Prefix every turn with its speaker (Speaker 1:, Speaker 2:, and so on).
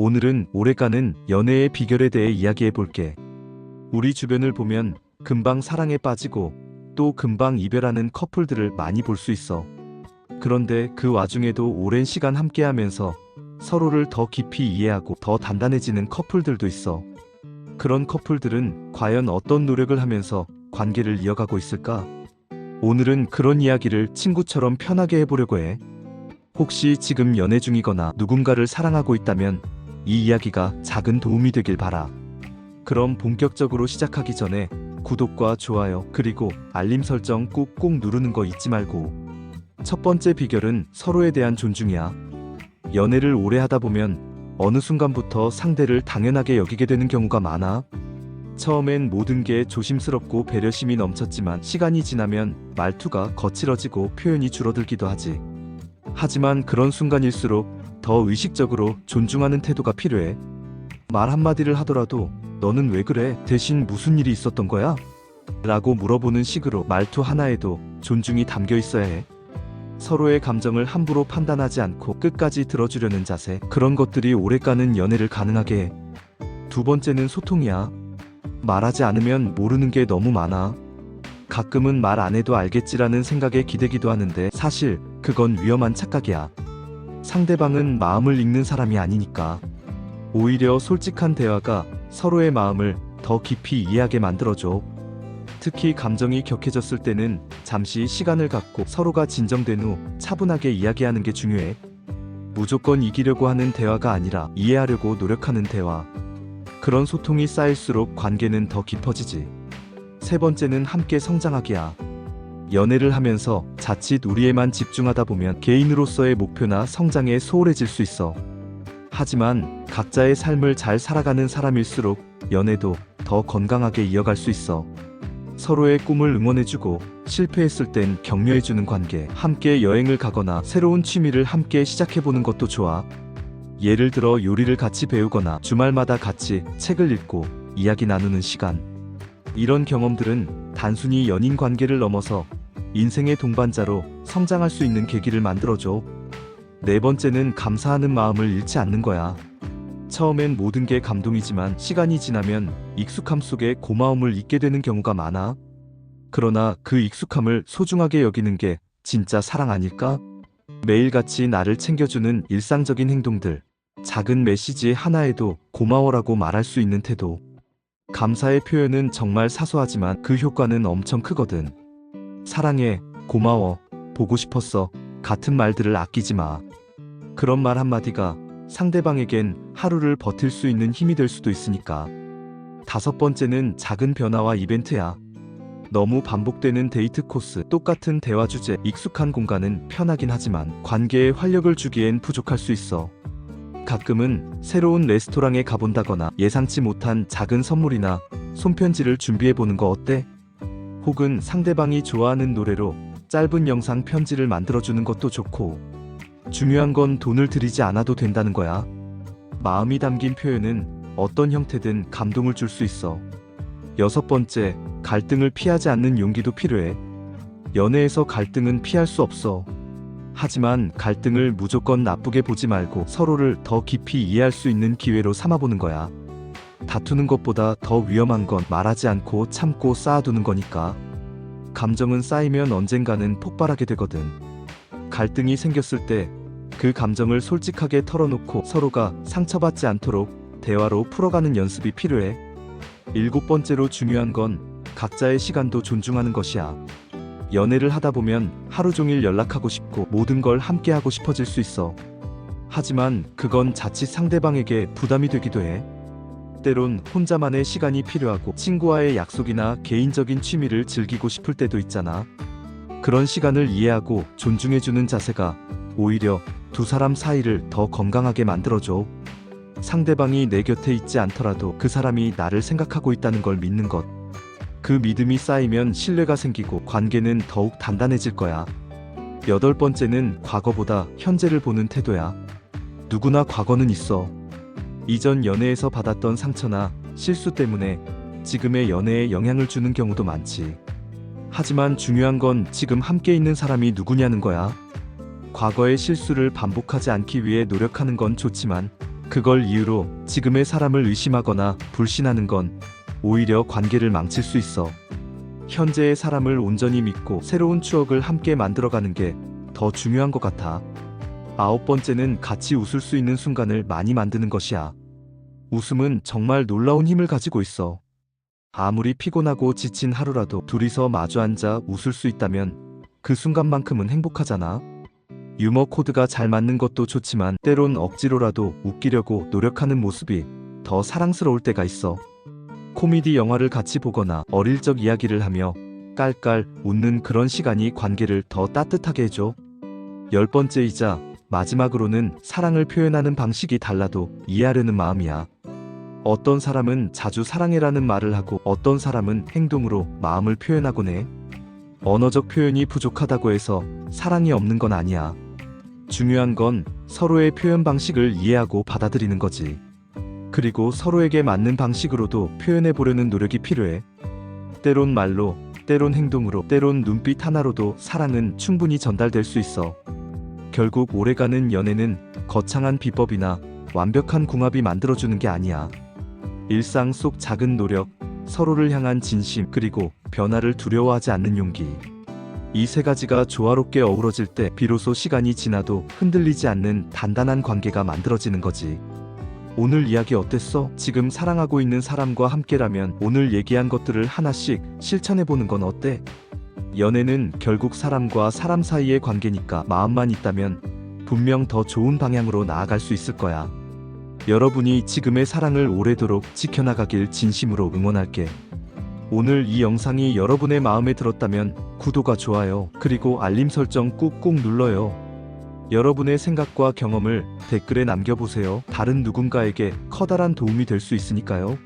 Speaker 1: 오늘은 오래가는 연애의 비결에 대해 이야기해 볼게. 우리 주변을 보면 금방 사랑에 빠지고 또 금방 이별하는 커플들을 많이 볼 수 있어. 그런데 그 와중에도 오랜 시간 함께하면서 서로를 더 깊이 이해하고 더 단단해지는 커플들도 있어. 그런 커플들은 과연 어떤 노력을 하면서 관계를 이어가고 있을까? 오늘은 그런 이야기를 친구처럼 편하게 해보려고 해. 혹시 지금 연애 중이거나 누군가를 사랑하고 있다면 이 이야기가 작은 도움이 되길 바라. 그럼 본격적으로 시작하기 전에 구독과 좋아요 그리고 알림 설정 꾹꾹 누르는 거 잊지 말고. 첫 번째 비결은 서로에 대한 존중이야. 연애를 오래 하다 보면 어느 순간부터 상대를 당연하게 여기게 되는 경우가 많아. 처음엔 모든 게 조심스럽고 배려심이 넘쳤지만 시간이 지나면 말투가 거칠어지고 표현이 줄어들기도 하지. 하지만 그런 순간일수록 더 의식적으로 존중하는 태도가 필요해. 말 한마디를 하더라도 너는 왜 그래? 대신 무슨 일이 있었던 거야? 라고 물어보는 식으로 말투 하나에도 존중이 담겨 있어야 해. 서로의 감정을 함부로 판단하지 않고 끝까지 들어주려는 자세, 그런 것들이 오래가는 연애를 가능하게 해. 두 번째는 소통이야. 말하지 않으면 모르는 게 너무 많아. 가끔은 말 안 해도 알겠지라는 생각에 기대기도 하는데 사실 그건 위험한 착각이야. 상대방은 마음을 읽는 사람이 아니니까. 오히려 솔직한 대화가 서로의 마음을 더 깊이 이해하게 만들어줘. 특히 감정이 격해졌을 때는 잠시 시간을 갖고 서로가 진정된 후 차분하게 이야기하는 게 중요해. 무조건 이기려고 하는 대화가 아니라 이해하려고 노력하는 대화. 그런 소통이 쌓일수록 관계는 더 깊어지지. 세 번째는 함께 성장하기야. 연애를 하면서 자칫 우리에만 집중하다 보면 개인으로서의 목표나 성장에 소홀해질 수 있어. 하지만 각자의 삶을 잘 살아가는 사람일수록 연애도 더 건강하게 이어갈 수 있어. 서로의 꿈을 응원해주고 실패했을 땐 격려해주는 관계, 함께 여행을 가거나 새로운 취미를 함께 시작해보는 것도 좋아. 예를 들어 요리를 같이 배우거나 주말마다 같이 책을 읽고 이야기 나누는 시간. 이런 경험들은 단순히 연인 관계를 넘어서 인생의 동반자로 성장할 수 있는 계기를 만들어줘. 네 번째는 감사하는 마음을 잃지 않는 거야. 처음엔 모든 게 감동이지만 시간이 지나면 익숙함 속에 고마움을 잊게 되는 경우가 많아. 그러나 그 익숙함을 소중하게 여기는 게 진짜 사랑 아닐까? 매일같이 나를 챙겨주는 일상적인 행동들, 작은 메시지 하나에도 고마워라고 말할 수 있는 태도. 감사의 표현은 정말 사소하지만 그 효과는 엄청 크거든. 사랑해, 고마워, 보고 싶었어 같은 말들을 아끼지 마. 그런 말 한마디가 상대방에겐 하루를 버틸 수 있는 힘이 될 수도 있으니까. 다섯 번째는 작은 변화와 이벤트야. 너무 반복되는 데이트 코스, 똑같은 대화 주제, 익숙한 공간은 편하긴 하지만 관계에 활력을 주기엔 부족할 수 있어. 가끔은 새로운 레스토랑에 가본다거나 예상치 못한 작은 선물이나 손편지를 준비해보는 거 어때? 혹은 상대방이 좋아하는 노래로 짧은 영상 편지를 만들어주는 것도 좋고. 중요한 건 돈을 들이지 않아도 된다는 거야. 마음이 담긴 표현은 어떤 형태든 감동을 줄 수 있어. 여섯 번째, 갈등을 피하지 않는 용기도 필요해. 연애에서 갈등은 피할 수 없어. 하지만 갈등을 무조건 나쁘게 보지 말고 서로를 더 깊이 이해할 수 있는 기회로 삼아보는 거야. 다투는 것보다 더 위험한 건 말하지 않고 참고 쌓아두는 거니까. 감정은 쌓이면 언젠가는 폭발하게 되거든. 갈등이 생겼을 때 그 감정을 솔직하게 털어놓고 서로가 상처받지 않도록 대화로 풀어가는 연습이 필요해. 일곱 번째로 중요한 건 각자의 시간도 존중하는 것이야. 연애를 하다 보면 하루 종일 연락하고 싶고 모든 걸 함께 하고 싶어질 수 있어. 하지만 그건 자칫 상대방에게 부담이 되기도 해. 때론 혼자만의 시간이 필요하고 친구와의 약속이나 개인적인 취미를 즐기고 싶을 때도 있잖아. 그런 시간을 이해하고 존중해주는 자세가 오히려 두 사람 사이를 더 건강하게 만들어줘. 상대방이 내 곁에 있지 않더라도 그 사람이 나를 생각하고 있다는 걸 믿는 것. 그 믿음이 쌓이면 신뢰가 생기고 관계는 더욱 단단해질 거야. 여덟 번째는 과거보다 현재를 보는 태도야. 누구나 과거는 있어. 이전 연애에서 받았던 상처나 실수 때문에 지금의 연애에 영향을 주는 경우도 많지. 하지만 중요한 건 지금 함께 있는 사람이 누구냐는 거야. 과거의 실수를 반복하지 않기 위해 노력하는 건 좋지만 그 그걸 이유로 지금의 사람을 의심하거나 불신하는 건 오히려 관계를 망칠 수 있어. 현재의 사람을 온전히 믿고 새로운 추억을 함께 만들어가는 게 더 중요한 것 같아. 9번째는 같이 웃을 수 있는 순간을 많이 만드는 것이야. 웃음은 정말 놀라운 힘을 가지고 있어. 아무리 피곤하고 지친 하루라도 둘이서 마주 앉아 웃을 수 있다면 그 순간만큼은 행복하잖아. 유머 코드가 잘 맞는 것도 좋지만 때론 억지로라도 웃기려고 노력하는 모습이 더 사랑스러울 때가 있어. 코미디 영화를 같이 보거나 어릴 적 이야기를 하며 깔깔 웃는 그런 시간이 관계를 더 따뜻하게 해줘. 10번째이자 마지막으로는 사랑을 표현하는 방식이 달라도 이해하려는 마음이야. 어떤 사람은 자주 사랑해라는 말을 하고 어떤 사람은 행동으로 마음을 표현하곤 해. 언어적 표현이 부족하다고 해서 사랑이 없는 건 아니야. 중요한 건 서로의 표현 방식을 이해하고 받아들이는 거지. 그리고 서로에게 맞는 방식으로도 표현해 보려는 노력이 필요해. 때론 말로, 때론 행동으로, 때론 눈빛 하나로도 사랑은 충분히 전달될 수 있어. 결국 오래가는 연애는 거창한 비법이나 완벽한 궁합이 만들어주는 게 아니야. 일상 속 작은 노력, 서로를 향한 진심, 그리고 변화를 두려워하지 않는 용기. 이 세 가지가 조화롭게 어우러질 때 비로소 시간이 지나도 흔들리지 않는 단단한 관계가 만들어지는 거지. 오늘 이야기 어땠어? 지금 사랑하고 있는 사람과 함께라면 오늘 얘기한 것들을 하나씩 실천해보는 건 어때? 연애는 결국 사람과 사람 사이의 관계니까 마음만 있다면 분명 더 좋은 방향으로 나아갈 수 있을 거야. 여러분이 지금의 사랑을 오래도록 지켜나가길 진심으로 응원할게. 오늘 이 영상이 여러분의 마음에 들었다면 구독과 좋아요, 그리고 알림 설정 꾹꾹 눌러요. 여러분의 생각과 경험을 댓글에 남겨보세요. 다른 누군가에게 커다란 도움이 될 수 있으니까요.